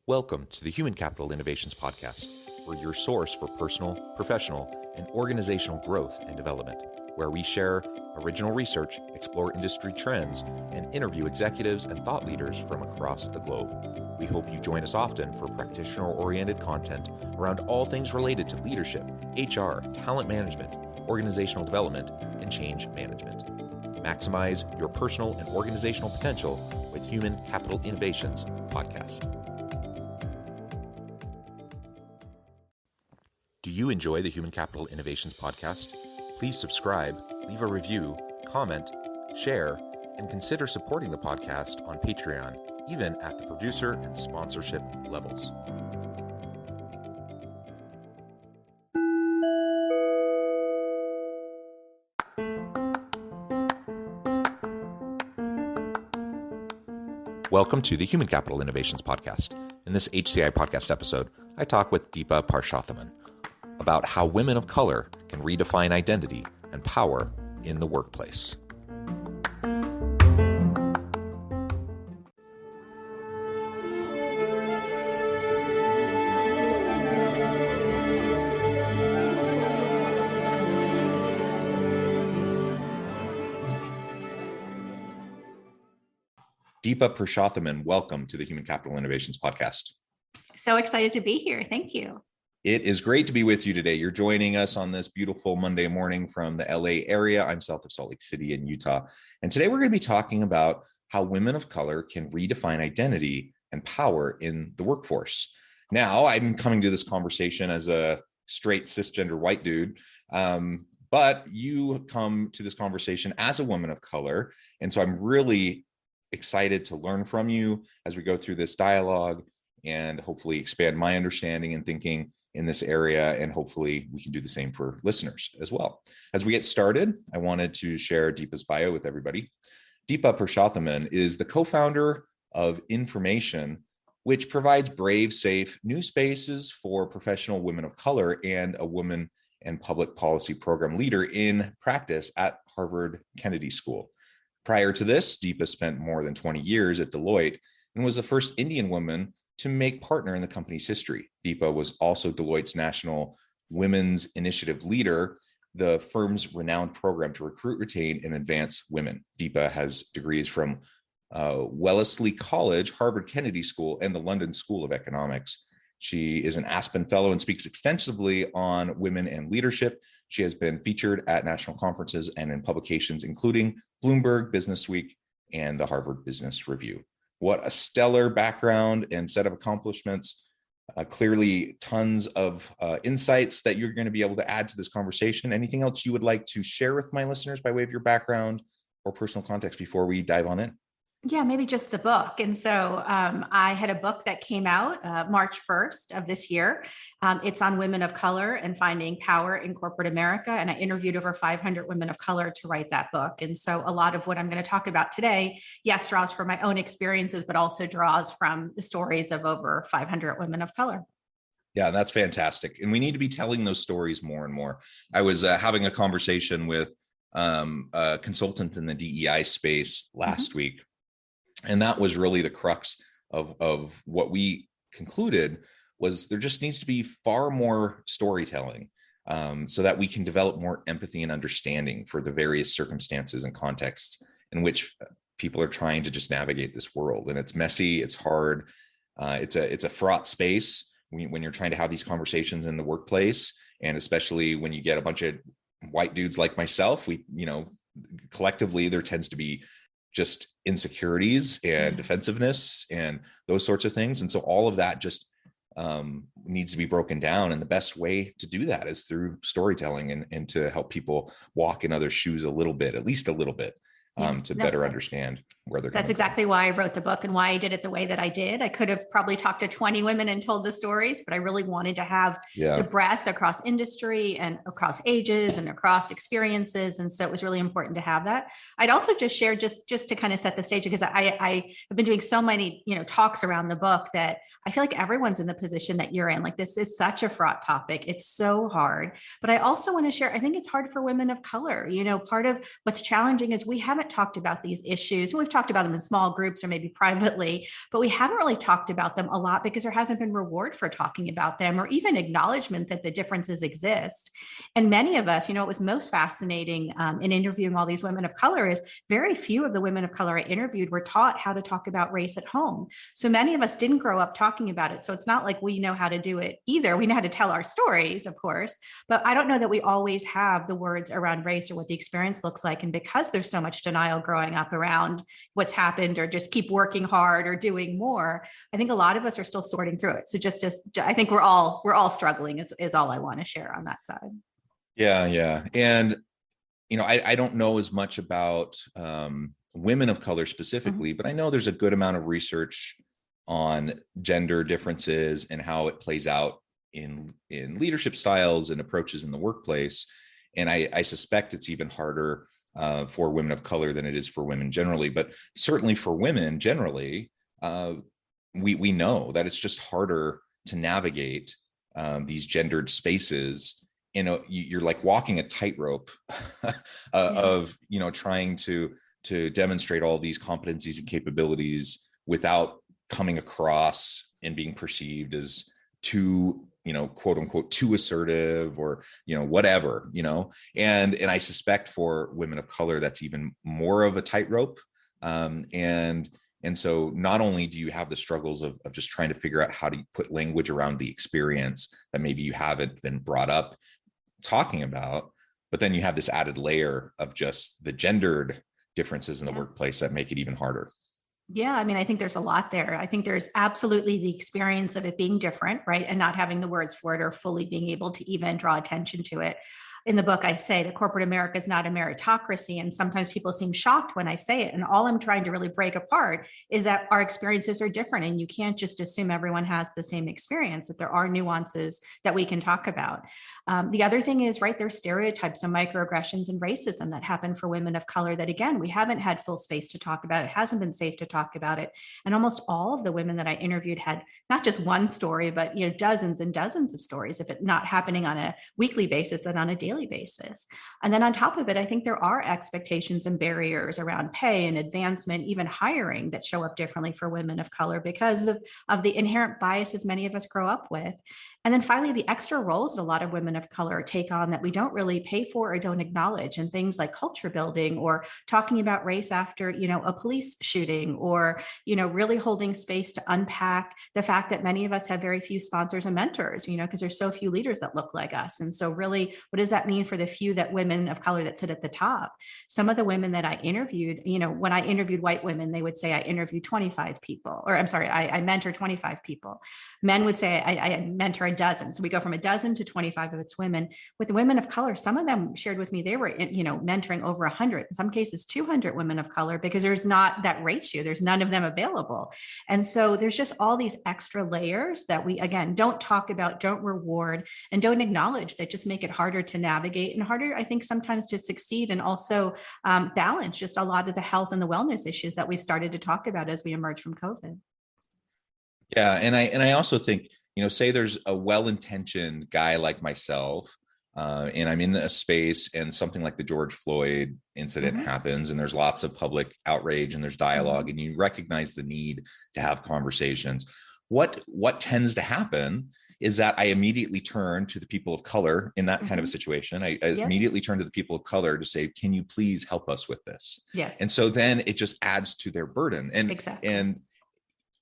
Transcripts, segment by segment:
Welcome to the Human Capital Innovations Podcast. We're your source for personal, professional, and organizational growth and development, where we share original research, explore industry trends, and interview executives and thought leaders from across the globe. We hope you join us often for practitioner-oriented content around all things related to leadership, HR, talent management, organizational development, and change management. Maximize your personal and organizational potential with Human Capital Innovations Podcast. Do you enjoy the Human Capital Innovations Podcast? Please subscribe, leave a review, comment, share, and consider supporting the podcast on Patreon, even at the producer and sponsorship levels. Welcome to the Human Capital Innovations Podcast. In this HCI Podcast episode, I talk with Deepa Purushot about how women of color can redefine identity and power in the workplace. Deepa Purushot, welcome to the Human Capital Innovations Podcast. So excited to be here. Thank you. It is great to be with you today. You're joining us on this beautiful Monday morning from the LA area. I'm south of Salt Lake City in Utah. And today we're going to be talking about how women of color can redefine identity and power in the workforce. Now, I'm coming to this conversation as a straight cisgender white dude, but you come to this conversation as a woman of color. And so I'm really excited to learn from you as we go through this dialogue and hopefully expand my understanding and thinking in this area, and hopefully we can do the same for listeners as well. As we get started, I wanted to share Deepa's bio with everybody. Deepa Purushot is the co-founder of Information, which provides brave, safe new spaces for professional women of color and a women and public policy program leader in practice at Harvard Kennedy School. Prior to this, Deepa spent more than 20 years at Deloitte and was the first Indian woman to make partner in the company's history. Deepa was also Deloitte's National Women's Initiative Leader, the firm's renowned program to recruit, retain, and advance women. Deepa has degrees from Wellesley College, Harvard Kennedy School, and the London School of Economics. She is an Aspen Fellow and speaks extensively on women and leadership. She has been featured at national conferences and in publications, including Bloomberg Businessweek and the Harvard Business Review. What a stellar background and set of accomplishments. Clearly tons of insights that you're going to be able to add to this conversation. Anything else you would like to share with my listeners by way of your background or personal context before we dive on in? Yeah, maybe just the book. And so I had a book that came out March 1st of this year. It's on women of color and finding power in corporate America. And I interviewed over 500 women of color to write that book. And so a lot of what I'm going to talk about today, yes, draws from my own experiences, but also draws from the stories of over 500 women of color. Yeah, that's fantastic. And we need to be telling those stories more and more. I was having a conversation with a consultant in the DEI space last week. And that was really the crux of what we concluded was there just needs to be far more storytelling so that we can develop more empathy and understanding for the various circumstances and contexts in which people are trying to just navigate this world. And it's messy, it's hard, it's a fraught space when you're trying to have these conversations in the workplace. And especially when you get a bunch of white dudes like myself, collectively, there tends to be just insecurities and defensiveness and those sorts of things. And so all of that just needs to be broken down. And the best way to do that is through storytelling and to help people walk in others' shoes a little bit, at least a little bit, to better understand where they're That's exactly why I wrote the book and why I did it the way that I did. I could have probably talked to 20 women and told the stories, but I really wanted to have the breadth across industry and across ages and across experiences. And so it was really important to have that. I'd also just share just to kind of set the stage, because I have been doing so many, talks around the book that I feel like everyone's in the position that you're in. Like, this is such a fraught topic. It's so hard. But I also want to share, I think it's hard for women of color. Part of what's challenging is we haven't haven't talked about these issues. We've talked about them in small groups or maybe privately, but we haven't really talked about them a lot because there hasn't been reward for talking about them or even acknowledgement that the differences exist. And many of us, what was most fascinating in interviewing all these women of color is very few of the women of color I interviewed were taught how to talk about race at home. So many of us didn't grow up talking about it. So it's not like we know how to do it either. We know how to tell our stories, of course, but I don't know that we always have the words around race or what the experience looks like. And because there's so much denial growing up around what's happened or just keep working hard or doing more, I think a lot of us are still sorting through it. So I think we're all struggling is all I want to share on that side. Yeah. And, I don't know as much about women of color specifically, but I know there's a good amount of research on gender differences and how it plays out in leadership styles and approaches in the workplace. And I suspect it's even harder for women of color than it is for women generally, but certainly for women generally, we know that it's just harder to navigate these gendered spaces. You're like walking a tightrope of, trying to demonstrate all these competencies and capabilities without coming across and being perceived as too, quote unquote, too assertive or, whatever, and I suspect for women of color, that's even more of a tightrope. And so not only do you have the struggles of just trying to figure out how to put language around the experience that maybe you haven't been brought up talking about, but then you have this added layer of just the gendered differences in the workplace that make it even harder. Yeah, I think there's a lot there. I think there's absolutely the experience of it being different, right? And not having the words for it or fully being able to even draw attention to it. In the book, I say that corporate America is not a meritocracy. And sometimes people seem shocked when I say it. And all I'm trying to really break apart is that our experiences are different. And you can't just assume everyone has the same experience, that there are nuances that we can talk about. The other thing is, right, there's stereotypes and microaggressions and racism that happen for women of color that, again, we haven't had full space to talk about. It hasn't been safe to talk about it. And almost all of the women that I interviewed had not just one story, but dozens and dozens of stories, if it's not happening on a weekly basis, then on a daily basis. And then on top of it, I think there are expectations and barriers around pay and advancement, even hiring, that show up differently for women of color because of the inherent biases many of us grow up with. And then finally, the extra roles that a lot of women of color take on that we don't really pay for or don't acknowledge, and things like culture building or talking about race after, a police shooting, or, really holding space to unpack the fact that many of us have very few sponsors and mentors, because there's so few leaders that look like us. And so really, what does that mean for the few that women of color that sit at the top? Some of the women that I interviewed, when I interviewed white women, they would say I interviewed 25 people, or I'm sorry, I mentor 25 people. Men would say I mentor a dozen. So we go from a dozen to 25 of its women. With the women of color, some of them shared with me they were, mentoring over 100, in some cases 200 women of color, because there's not that ratio. There's none of them available. And so there's just all these extra layers that we, again, don't talk about, don't reward, and don't acknowledge, that just make it harder to navigate and harder, I think, sometimes to succeed, and also balance just a lot of the health and the wellness issues that we've started to talk about as we emerge from COVID. Yeah. And I also think, say there's a well-intentioned guy like myself, and I'm in a space and something like the George Floyd incident happens, and there's lots of public outrage and there's dialogue, and you recognize the need to have conversations. What tends to happen is that I immediately turn to the people of color in that kind of a situation. I immediately turn to the people of color to say, can you please help us with this? Yes. And so then it just adds to their burden. And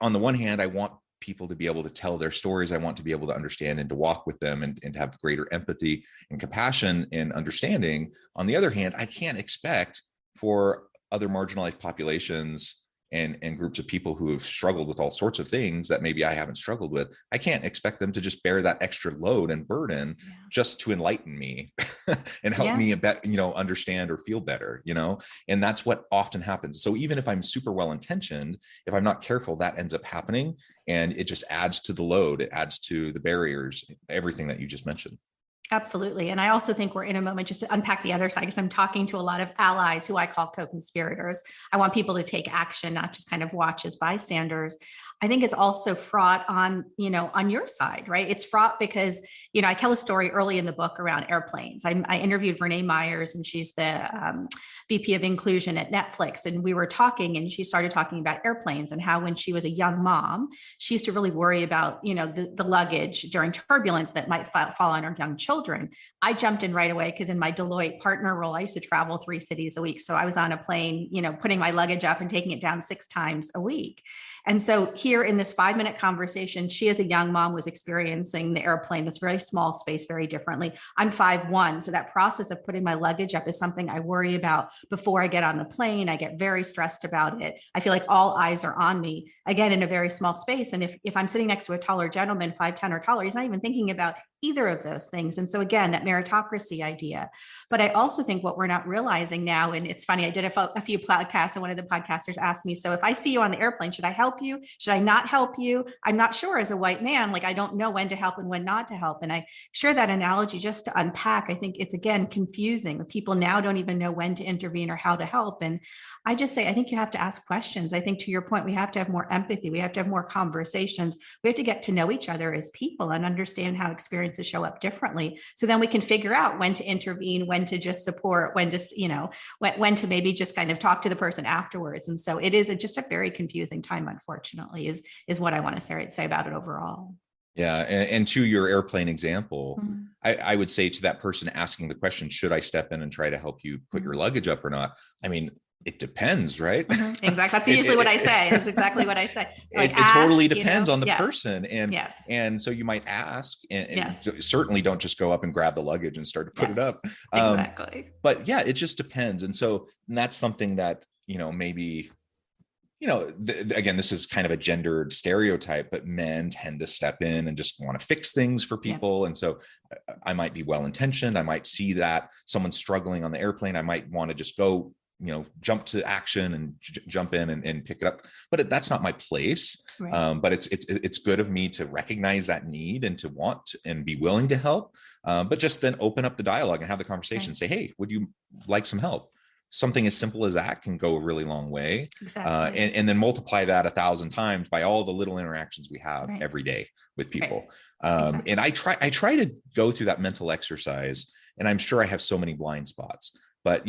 on the one hand, I want people to be able to tell their stories. I want to be able to understand and to walk with them and to have greater empathy and compassion and understanding. On the other hand, I can't expect for other marginalized populations and groups of people who have struggled with all sorts of things that maybe I haven't struggled with. I can't expect them to just bear that extra load and burden just to enlighten me and help me understand or feel better, and that's what often happens. So even if I'm super well-intentioned, if I'm not careful, that ends up happening, and it just adds to the load. It adds to the barriers, everything that you just mentioned. Absolutely. And I also think we're in a moment, just to unpack the other side, because I'm talking to a lot of allies who I call co-conspirators. I want people to take action, not just kind of watch as bystanders. I think it's also fraught on your side, right? It's fraught because, I tell a story early in the book around airplanes. I interviewed Renee Myers, and she's the VP of inclusion at Netflix. And we were talking, and she started talking about airplanes and how when she was a young mom, she used to really worry about, the luggage during turbulence that might fall on her young children. I jumped in right away because in my Deloitte partner role, I used to travel 3 cities a week. So I was on a plane, putting my luggage up and taking it down 6 times a week. And so here in this 5-minute conversation, she as a young mom was experiencing the airplane, this very small space, very differently. I'm 5'1", so that process of putting my luggage up is something I worry about before I get on the plane. I get very stressed about it. I feel like all eyes are on me, again, in a very small space. And if I'm sitting next to a taller gentleman, 5'10" or taller, he's not even thinking about either of those things. And so again, that meritocracy idea. But I also think what we're not realizing now, and it's funny, I did a few podcasts and one of the podcasters asked me, so if I see you on the airplane, should I help you? Should I not help you? I'm not sure as a white man, like I don't know when to help and when not to help. And I share that analogy just to unpack. I think it's, again, confusing. People now don't even know when to intervene or how to help. And I just say, I think you have to ask questions. I think to your point, we have to have more empathy. We have to have more conversations. We have to get to know each other as people and understand how experiences show up differently. So then we can figure out when to intervene, when to just support, when to, when to maybe just kind of talk to the person afterwards. And so it is just a very confusing time, unfortunately, is what I want to say about it overall. Yeah. And to your airplane example, mm-hmm. I would say to that person asking the question, should I step in and try to help you put your luggage up or not? I mean, it depends, right? Mm-hmm. Exactly. That's usually what I say. That's exactly what I say. Like, it totally depends on the person. And, yes. and so you might ask, and yes. certainly don't just go up and grab the luggage and start to put it up. Exactly. But yeah, it just depends. And so that's something that, maybe, again, this is kind of a gendered stereotype, but men tend to step in and just want to fix things for people. Yeah. And so I might be well-intentioned. I might see that someone's struggling on the airplane. I might want to just go, jump to action and jump in and pick it up, but that's not my place. Right. But it's good of me to recognize that need and to want and be willing to help. But just then open up the dialogue and have the conversation. Right. Say, hey, would you like some help? Something as simple as that can go a really long way. Exactly. And then multiply that 1,000 times by all the little interactions we have right. every day with people. Right. Exactly. And I try to go through that mental exercise, and I'm sure I have so many blind spots, but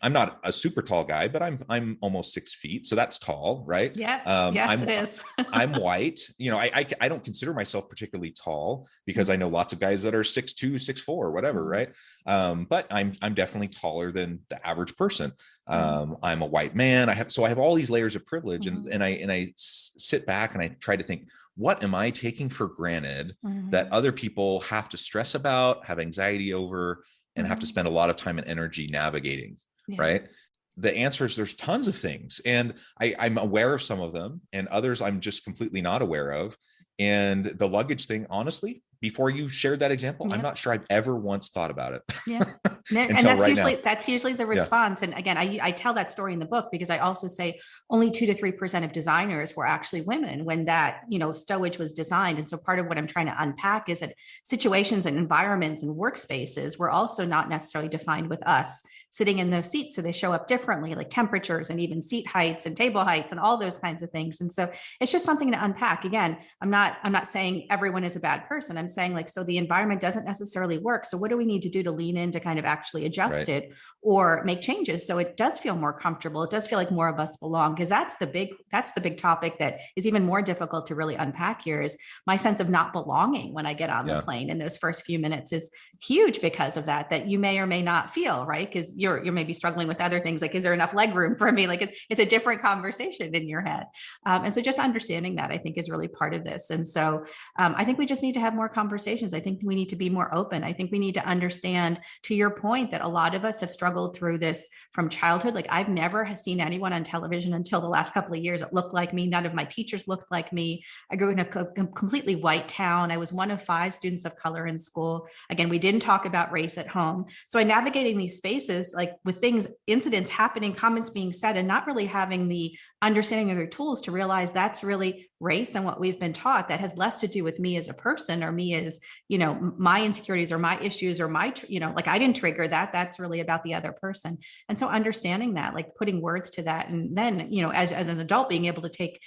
I'm not a super tall guy, but I'm almost 6 feet. So that's tall, right? Yes, it is. I'm white. I don't consider myself particularly tall because I know lots of guys that are 6'2", 6'4", whatever, right? But I'm definitely taller than the average person. I'm a white man. I have all these layers of privilege, and I sit back and I try to think, what am I taking for granted that other people have to stress about, have anxiety over, and have to spend a lot of time and energy navigating? Yeah. Right. The answer is there's tons of things, and I'm aware of some of them, and others I'm just completely not aware of. And the luggage thing, honestly, before you shared that example, yeah. I'm not sure I've ever once thought about it. Yeah. And that's usually the response. Yeah. And again, I tell that story in the book because I also say only 2 to 3% of designers were actually women when that, stowage was designed. And so part of what I'm trying to unpack is that situations and environments and workspaces were also not necessarily defined with us sitting in those seats. So they show up differently, like temperatures and even seat heights and table heights and all those kinds of things. And so it's just something to unpack. Again, I'm not saying everyone is a bad person. I'm saying so the environment doesn't necessarily work. So what do we need to do to lean in to kind of actually adjust it or make changes so it does feel more comfortable? It does feel like more of us belong, because that's the big topic that is even more difficult to really unpack here. Is my sense of not belonging when I get on the plane in those first few minutes is huge because of that you may or may not feel, right? Because you're maybe struggling with other things, like, is there enough leg room for me? Like it's a different conversation in your head. And so just understanding that, I think, is really part of this. And so I think we just need to have more conversations. I think we need to be more open. I think we need to understand, to your point, that a lot of us have struggled through this from childhood. Like, I've never seen anyone on television until the last couple of years that looked like me. None of my teachers looked like me. I grew in a completely white town. I was one of 5 students of color in school. Again, we didn't talk about race at home. So I navigating these spaces, like with incidents happening, comments being said, and not really having the understanding of their tools to realize that's really race and what we've been taught that has less to do with me as a person or me me is, my insecurities or my issues or my, like I didn't trigger that. That's really about the other person. And so understanding that, like putting words to that, and then, as an adult, being able to take,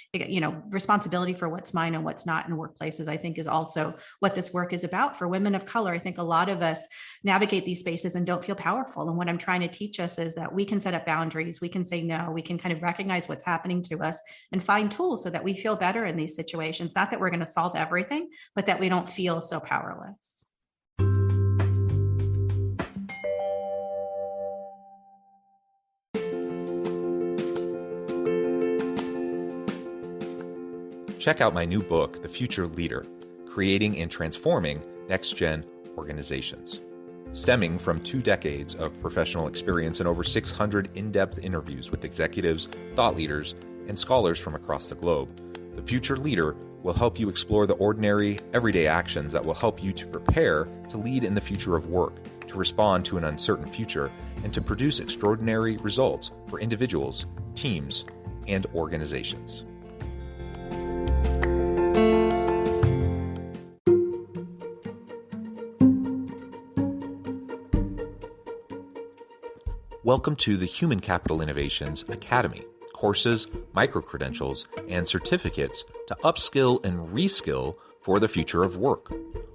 responsibility for what's mine and what's not in workplaces, I think is also what this work is about. For women of color, I think a lot of us navigate these spaces and don't feel powerful. And what I'm trying to teach us is that we can set up boundaries. We can say no. We can kind of recognize what's happening to us and find tools so that we feel better in these situations. Not that we're going to solve everything, but that we don't feel so powerless. Check out my new book, The Future Leader: Creating and Transforming Next-Gen Organizations. Stemming from 2 decades of professional experience and over 600 in-depth interviews with executives, thought leaders, and scholars from across the globe, The Future Leader will help you explore the ordinary, everyday actions that will help you to prepare to lead in the future of work, to respond to an uncertain future, and to produce extraordinary results for individuals, teams, and organizations. Welcome to the Human Capital Innovations Academy. Courses, micro-credentials, and certificates to upskill and reskill for the future of work.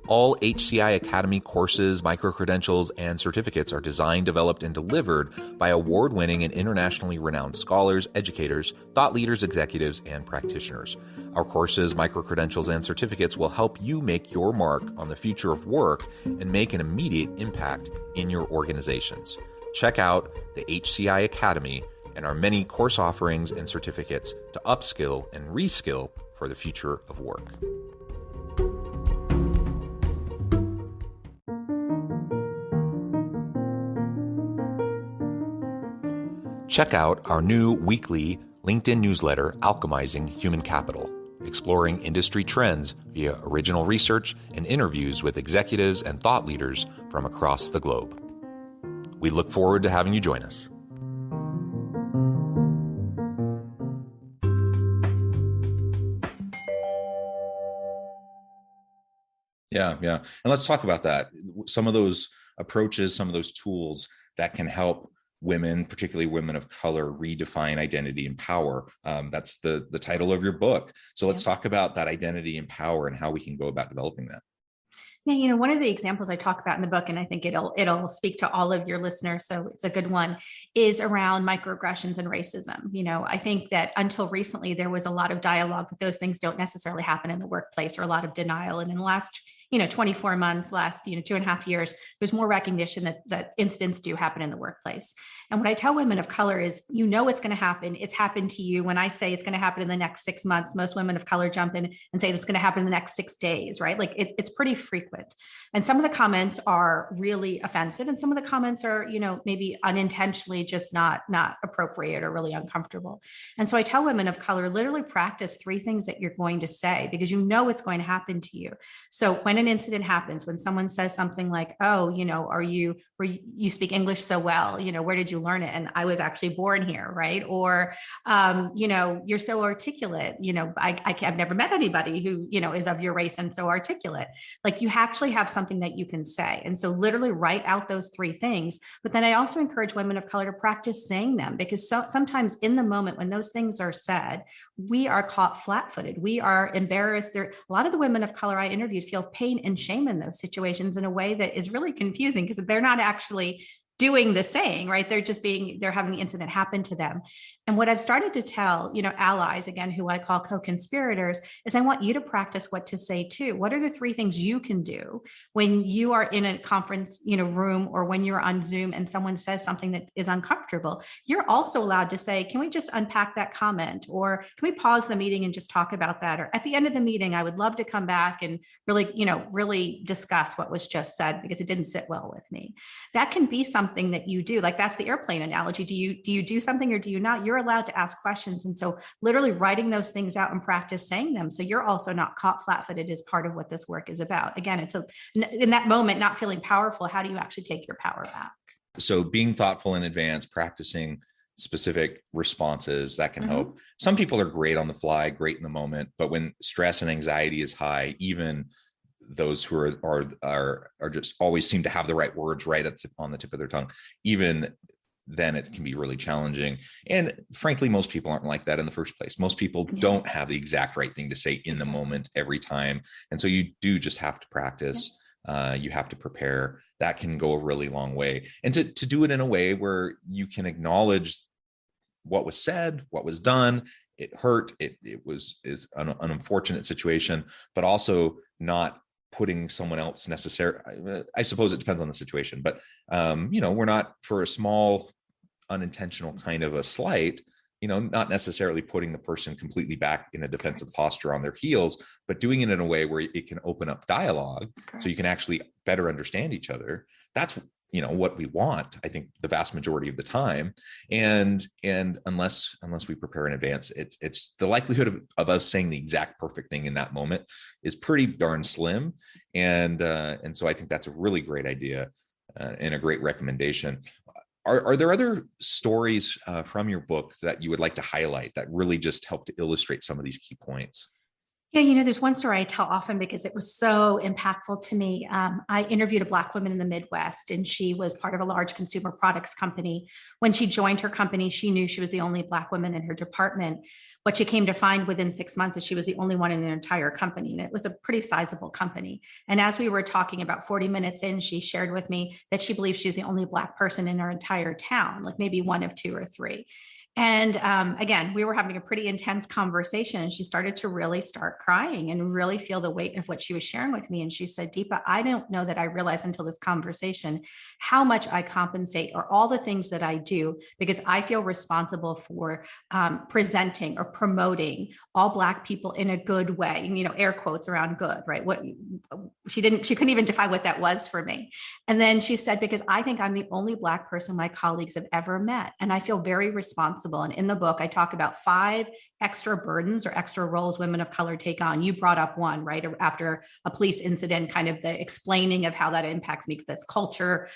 All HCI Academy courses, micro-credentials, and certificates are designed, developed, and delivered by award-winning and internationally renowned scholars, educators, thought leaders, executives, and practitioners. Our courses, micro-credentials, and certificates will help you make your mark on the future of work and make an immediate impact in your organizations. Check out the HCI Academy and our many course offerings and certificates to upskill and reskill for the future of work. Check out our new weekly LinkedIn newsletter, Alchemizing Human Capital, exploring industry trends via original research and interviews with executives and thought leaders from across the globe. We look forward to having you join us. Yeah. And let's talk about that. Some of those approaches, some of those tools that can help women, particularly women of color, redefine identity and power. That's the title of your book. So let's talk about that identity and power and how we can go about developing that. Yeah, one of the examples I talk about in the book, and I think it'll speak to all of your listeners, so it's a good one, is around microaggressions and racism. I think that until recently, there was a lot of dialogue that those things don't necessarily happen in the workplace, or a lot of denial. And in the last 24 months, last 2.5 years, there's more recognition that incidents do happen in the workplace. And what I tell women of color is, it's going to happen. It's happened to you. When I say it's going to happen in the next 6 months, most women of color jump in and say it's going to happen in the next 6 days, right? Like it's pretty frequent. And some of the comments are really offensive, and some of the comments are, maybe unintentionally just not appropriate or really uncomfortable. And so I tell women of color, literally practice 3 things that you're going to say, because it's going to happen to you. So when an incident happens, when someone says something like, oh, you speak English so well, where did you learn it? And I was actually born here, right? Or, you're so articulate, I've never met anybody who, is of your race and so articulate. Like, you actually have something that you can say. And so literally write out those 3 things. But then I also encourage women of color to practice saying them, because sometimes in the moment when those things are said, we are caught flat-footed. We are embarrassed. A lot of the women of color I interviewed feel pain and shame in those situations in a way that is really confusing, because they're not actually doing the saying, right? They're having the incident happen to them. And what I've started to tell, allies, again, who I call co-conspirators, is I want you to practice what to say too. What are the 3 things you can do when you are in a conference, room, or when you're on Zoom and someone says something that is uncomfortable? You're also allowed to say, can we just unpack that comment? Or can we pause the meeting and just talk about that? Or at the end of the meeting, I would love to come back and really discuss what was just said, because it didn't sit well with me. That can be something that you do. Like, that's the airplane analogy. Do you do something or do you not? You're allowed to ask questions. And so literally writing those things out and practice saying them, so you're also not caught flat-footed, is part of what this work is about. Again, it's in that moment, not feeling powerful, how do you actually take your power back? So being thoughtful in advance, practicing specific responses, that can help. Some people are great on the fly, great in the moment, but when stress and anxiety is high, even those who are just always seem to have the right words right on the tip of their tongue, even then it can be really challenging. And frankly, most people aren't like that in the first place. Most people don't have the exact right thing to say in the moment every time. And so you do just have to practice. You have to prepare. That can go a really long way. And to do it in a way where you can acknowledge what was said, what was done. It hurt. It is an unfortunate situation, but also not putting someone else necessarily. I suppose it depends on the situation, but we're not, for a small unintentional kind of a slight, not necessarily putting the person completely back in a defensive posture on their heels, but doing it in a way where it can open up dialogue so you can actually better understand each other. That's what we want, I think, the vast majority of the time. And unless we prepare in advance, it's the likelihood of us saying the exact perfect thing in that moment is pretty darn slim. And so I think that's a really great idea and a great recommendation. Are there other stories from your book that you would like to highlight that really just help to illustrate some of these key points? Yeah, there's one story I tell often because it was so impactful to me. I interviewed a Black woman in the Midwest, and she was part of a large consumer products company. When she joined her company, she knew she was the only Black woman in her department. What she came to find within 6 months is she was the only one in the entire company, and it was a pretty sizable company. And as we were talking about 40 minutes in, she shared with me that she believes she's the only Black person in her entire town, like maybe one of two or three. And again, we were having a pretty intense conversation, and she started to really start crying and really feel the weight of what she was sharing with me. And she said, Deepa, I don't know that I realized until this conversation how much I compensate or all the things that I do because I feel responsible for presenting or promoting all Black people in a good way, air quotes around good, right? She couldn't even define what that was for me. And then she said, because I think I'm the only Black person my colleagues have ever met. And I feel very responsible. And in the book, I talk about 5 extra burdens or extra roles women of color take on. You brought up one, right? After a police incident, kind of the explaining of how that impacts me, that's culture,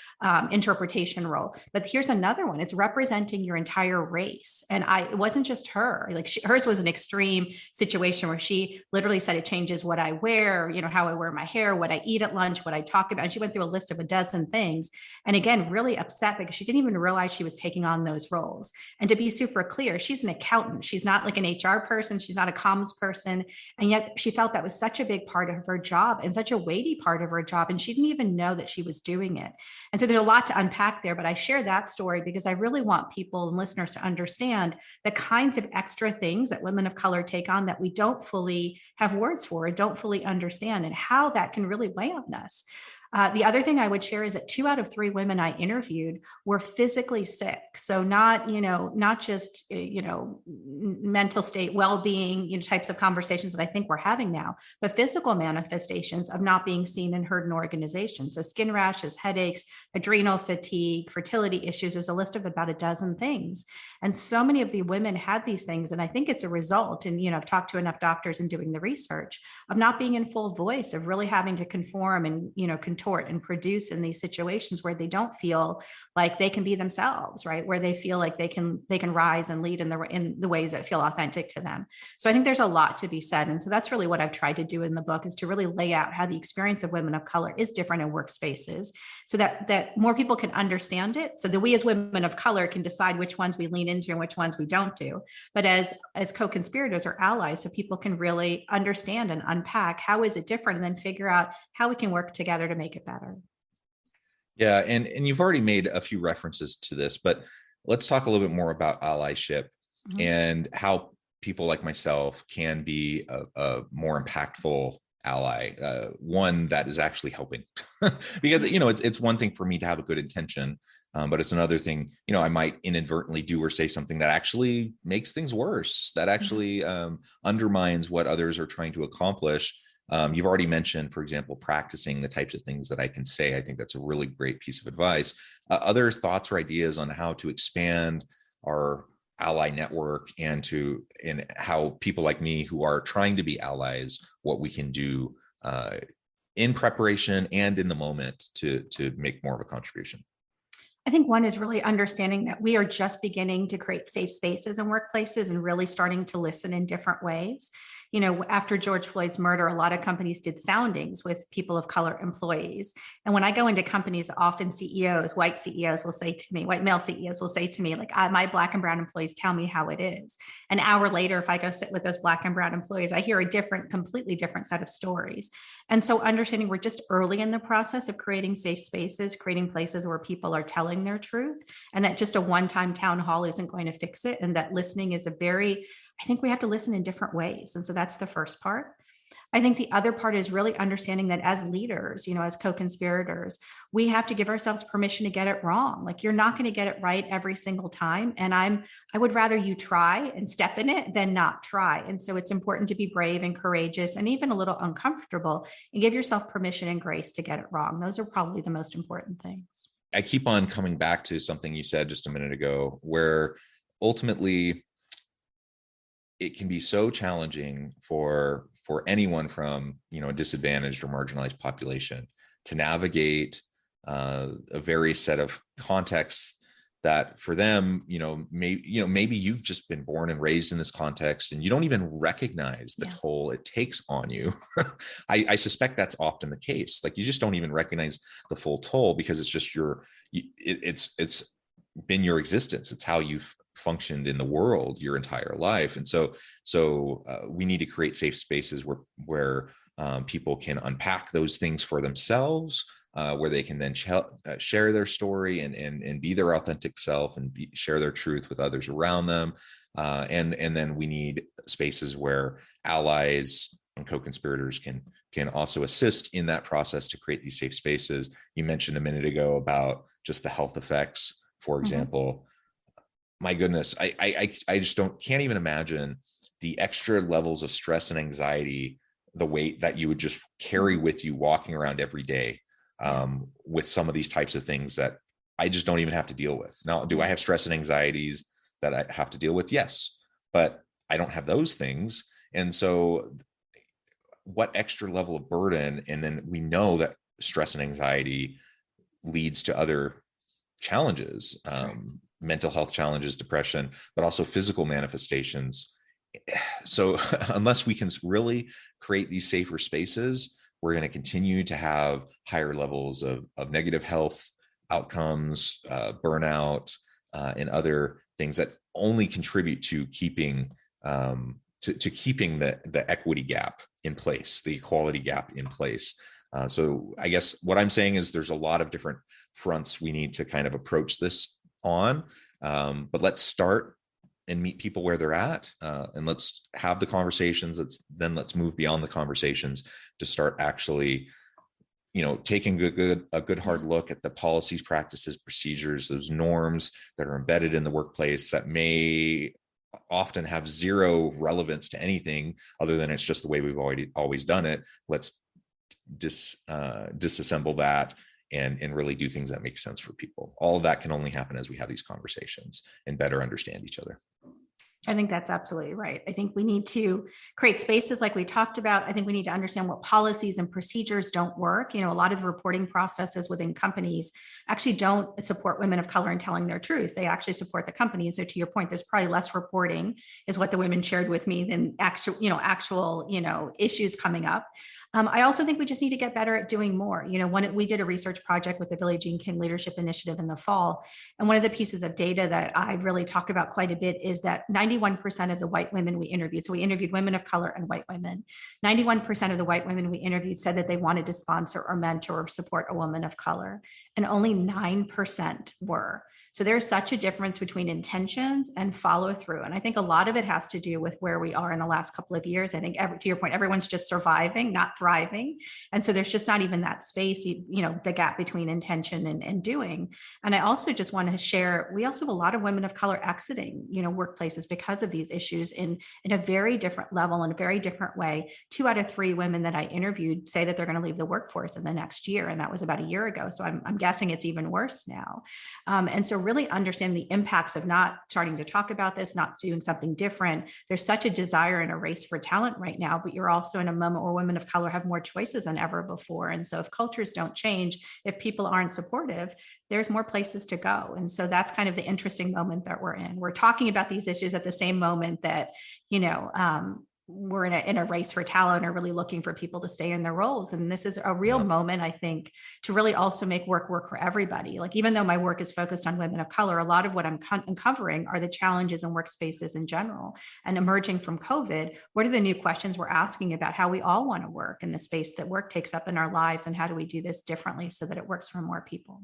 interpretation role. But here's another one. It's representing your entire race. And it wasn't just her, hers was an extreme situation where she literally said it changes what I wear, how I wear my hair, what I eat at lunch, what I talk about. And she went through a list of a dozen things. And again, really upset because she didn't even realize she was taking on those roles. And to be super clear, she's an accountant. She's not like an HR person. She's not a comms person. And yet she felt that was such a big part of her job and such a weighty part of her job. And she didn't even know that she was doing it. And so there's a lot to unpack there, but I share that story because I really want people and listeners to understand the kinds of extra things that women of color take on that we don't fully have words for, or don't fully understand, and how that can really weigh on us. The other thing I would share is that 2 out of 3 women I interviewed were physically sick. So not just, mental state, well-being, types of conversations that I think we're having now, but physical manifestations of not being seen and heard in organizations. So skin rashes, headaches, adrenal fatigue, fertility issues. There's a list of about a dozen things. And so many of the women had these things. And I think it's a result, and, I've talked to enough doctors and doing the research, of not being in full voice, of really having to conform and, contort and produce in these situations where they don't feel like they can be themselves, right? Where they feel like they can rise and lead in the ways that feel authentic to them. So I think there's a lot to be said. And so that's really what I've tried to do in the book, is to really lay out how the experience of women of color is different in workspaces, so that more people can understand it, so that we as women of color can decide which ones we lean into and which ones we don't do. But as co-conspirators or allies, so people can really understand and unpack how is it different, and then figure out how we can work together to make it better. Yeah, and you've already made a few references to this, but let's talk a little bit more about allyship and how people like myself can be a more impactful ally, one that is actually helping. Because it's one thing for me to have a good intention, but it's another thing, I might inadvertently do or say something that actually makes things worse, that actually undermines what others are trying to accomplish. You've already mentioned, for example, practicing the types of things that I can say. I think that's a really great piece of advice. Other thoughts or ideas on how to expand our ally network and how people like me who are trying to be allies, what we can do in preparation and in the moment to make more of a contribution. I think one is really understanding that we are just beginning to create safe spaces in workplaces and really starting to listen in different ways. after George Floyd's murder, a lot of companies did soundings with people of color employees. And when I go into companies, often CEOs, white CEOs will say to me, white male CEOs will say to me, like, my Black and brown employees tell me how it is. An hour later, if I go sit with those Black and brown employees, I hear completely different set of stories. And so understanding we're just early in the process of creating safe spaces, creating places where people are telling their truth, and that just a one-time town hall isn't going to fix it. And that listening is I think we have to listen in different ways. And so that's the first part. I think the other part is really understanding that as leaders, as co-conspirators, we have to give ourselves permission to get it wrong. Like, you're not going to get it right every single time. And I would rather you try and step in it than not try. And so it's important to be brave and courageous and even a little uncomfortable and give yourself permission and grace to get it wrong. Those are probably the most important things. I keep on coming back to something you said just a minute ago, where ultimately it can be so challenging for anyone from, a disadvantaged or marginalized population to navigate a various set of contexts that for them, maybe you've just been born and raised in this context and you don't even recognize the toll it takes on you. I suspect that's often the case. Like, you just don't even recognize the full toll because it's just it's been your existence. It's how you've functioned in the world your entire life. And so we need to create safe spaces where people can unpack those things for themselves, where they can then share their story and be their authentic self and share their truth with others around them. And then we need spaces where allies and co-conspirators can also assist in that process to create these safe spaces. You mentioned a minute ago about just the health effects, for example. My goodness, I just can't even imagine the extra levels of stress and anxiety, the weight that you would just carry with you walking around every day with some of these types of things that I just don't even have to deal with. Now, do I have stress and anxieties that I have to deal with? Yes, but I don't have those things. And so what extra level of burden? And then we know that stress and anxiety leads to other challenges, mental health challenges, depression, but also physical manifestations. So unless we can really create these safer spaces, we're going to continue to have higher levels of negative health outcomes, burnout, and other things that only contribute to keeping keeping the equity gap in place, the equality gap in place. So I guess what I'm saying is there's a lot of different fronts we need to kind of approach this on, but let's start and meet people where they're at, and let's have the conversations. Let's move beyond the conversations to start actually, taking a good hard look at the policies, practices, procedures, those norms that are embedded in the workplace that may often have zero relevance to anything other than it's just the way we've always done it. Let's disassemble that and really do things that make sense for people. All of that can only happen as we have these conversations and better understand each other. I think that's absolutely right. I think we need to create spaces like we talked about. I think we need to understand what policies and procedures don't work. A lot of the reporting processes within companies actually don't support women of color in telling their truth. They actually support the companies. So to your point, there's probably less reporting is what the women shared with me than actual issues coming up. I also think we just need to get better at doing more. We did a research project with the Billie Jean King Leadership Initiative in the fall. And one of the pieces of data that I really talk about quite a bit is that 91% of the white women we interviewed, so we interviewed women of color and white women, 91% of the white women we interviewed said that they wanted to sponsor or mentor or support a woman of color, and only 9% were. So there's such a difference between intentions and follow through. And I think a lot of it has to do with where we are in the last couple of years. I think to your point, everyone's just surviving, not thriving. And so there's just not even that space, the gap between intention and doing. And I also just want to share, we also have a lot of women of color exiting, workplaces because of these issues in a very different level, in a very different way. 2 out of 3 women that I interviewed say that they're going to leave the workforce in the next year. And that was about a year ago. So I'm guessing it's even worse now. And so really understand the impacts of not starting to talk about this, not doing something different. There's such a desire and a race for talent right now, but you're also in a moment where women of color have more choices than ever before. And so if cultures don't change, if people aren't supportive, there's more places to go. And so that's kind of the interesting moment that we're in. We're talking about these issues at the same moment that, we're in a race for talent, are really looking for people to stay in their roles. And this is a real moment, I think, to really also make work for everybody. Like, even though my work is focused on women of color, a lot of what I'm uncovering are the challenges in workspaces in general. And emerging from COVID, what are the new questions we're asking about how we all want to work in the space that work takes up in our lives, and how do we do this differently so that it works for more people?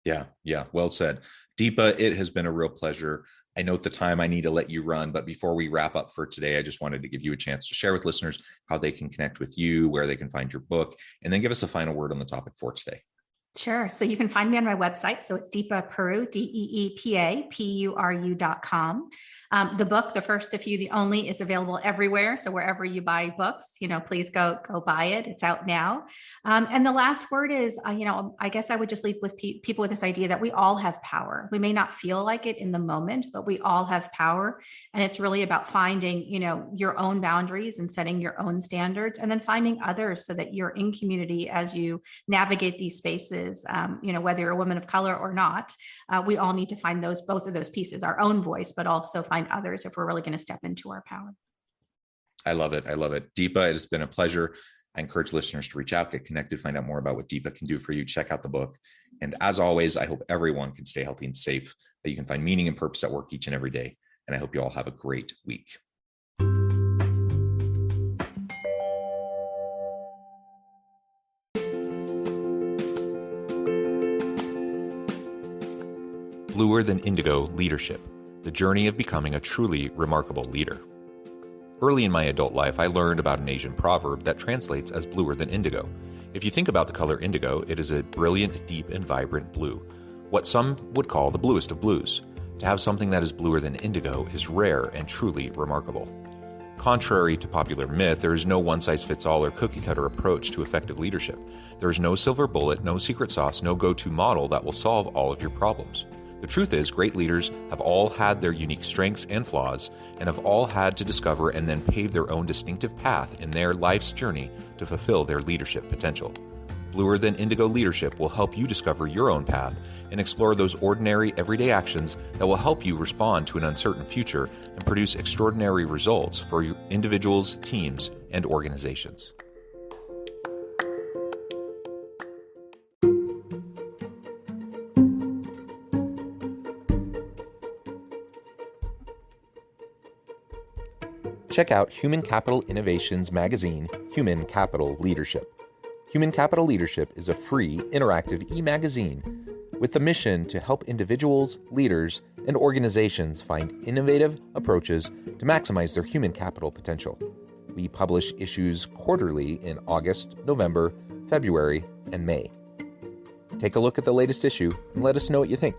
Yeah. Well said. Deepa, it has been a real pleasure. I note the time, I need to let you run, but before we wrap up for today, I just wanted to give you a chance to share with listeners how they can connect with you, where they can find your book, and then give us a final word on the topic for today. Sure. So you can find me on my website. So it's Deepa Puru, DEEPA, PURU.com. The book, The First, the Few, the Only, is available everywhere. So wherever you buy books, please go buy it. It's out now. And the last word is, I guess I would just leave with people with this idea that we all have power. We may not feel like it in the moment, but we all have power. And it's really about finding, your own boundaries and setting your own standards, and then finding others so that you're in community as you navigate these spaces. Whether you're a woman of color or not, we all need to find both of those pieces, our own voice, but also find others if we're really going to step into our power. I love it. Deepa, it has been a pleasure. I encourage listeners to reach out, get connected, find out more about what Deepa can do for you. Check out the book. And as always, I hope everyone can stay healthy and safe, that you can find meaning and purpose at work each and every day. And I hope you all have a great week. Bluer Than Indigo Leadership, the journey of becoming a truly remarkable leader. Early in my adult life, I learned about an Asian proverb that translates as bluer than indigo. If you think about the color indigo, it is a brilliant, deep, and vibrant blue, what some would call the bluest of blues. To have something that is bluer than indigo is rare and truly remarkable. Contrary to popular myth, there is no one-size-fits-all or cookie-cutter approach to effective leadership. There is no silver bullet, no secret sauce, no go-to model that will solve all of your problems. The truth is, great leaders have all had their unique strengths and flaws, and have all had to discover and then pave their own distinctive path in their life's journey to fulfill their leadership potential. Bluer Than Indigo Leadership will help you discover your own path and explore those ordinary, everyday actions that will help you respond to an uncertain future and produce extraordinary results for individuals, teams, and organizations. Check out Human Capital Innovations magazine, Human Capital Leadership. Human Capital Leadership is a free, interactive e-magazine with the mission to help individuals, leaders, and organizations find innovative approaches to maximize their human capital potential. We publish issues quarterly in August, November, February, and May. Take a look at the latest issue and let us know what you think.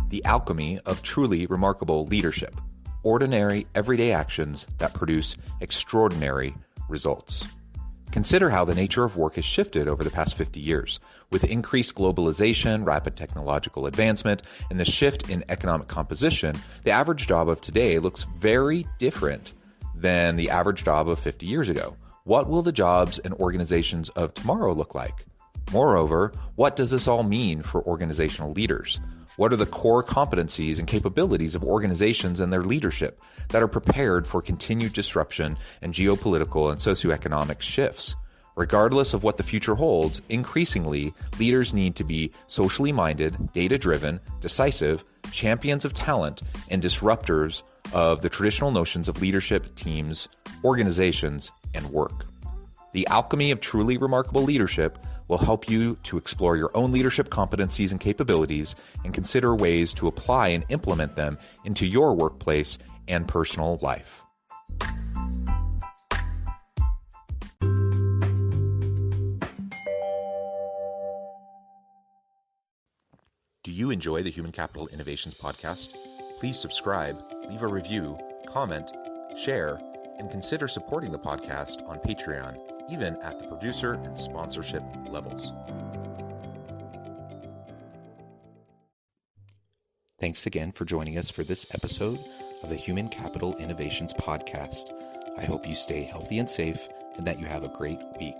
The alchemy of truly remarkable leadership. Ordinary, everyday actions that produce extraordinary results. Consider how the nature of work has shifted over the past 50 years. With increased globalization, rapid technological advancement, and the shift in economic composition, the average job of today looks very different than the average job of 50 years ago. What will the jobs and organizations of tomorrow look like? Moreover, what does this all mean for organizational leaders? What are the core competencies and capabilities of organizations and their leadership that are prepared for continued disruption and geopolitical and socioeconomic shifts? Regardless of what the future holds, increasingly, leaders need to be socially minded, data-driven, decisive, champions of talent, and disruptors of the traditional notions of leadership, teams, organizations, and work. The alchemy of truly remarkable leadership will help you to explore your own leadership competencies and capabilities and consider ways to apply and implement them into your workplace and personal life. Do you enjoy the Human Capital Innovations podcast? Please subscribe, leave a review, comment, share, and consider supporting the podcast on Patreon, even at the producer and sponsorship levels. Thanks again for joining us for this episode of the Human Capital Innovations podcast. I hope you stay healthy and safe and that you have a great week.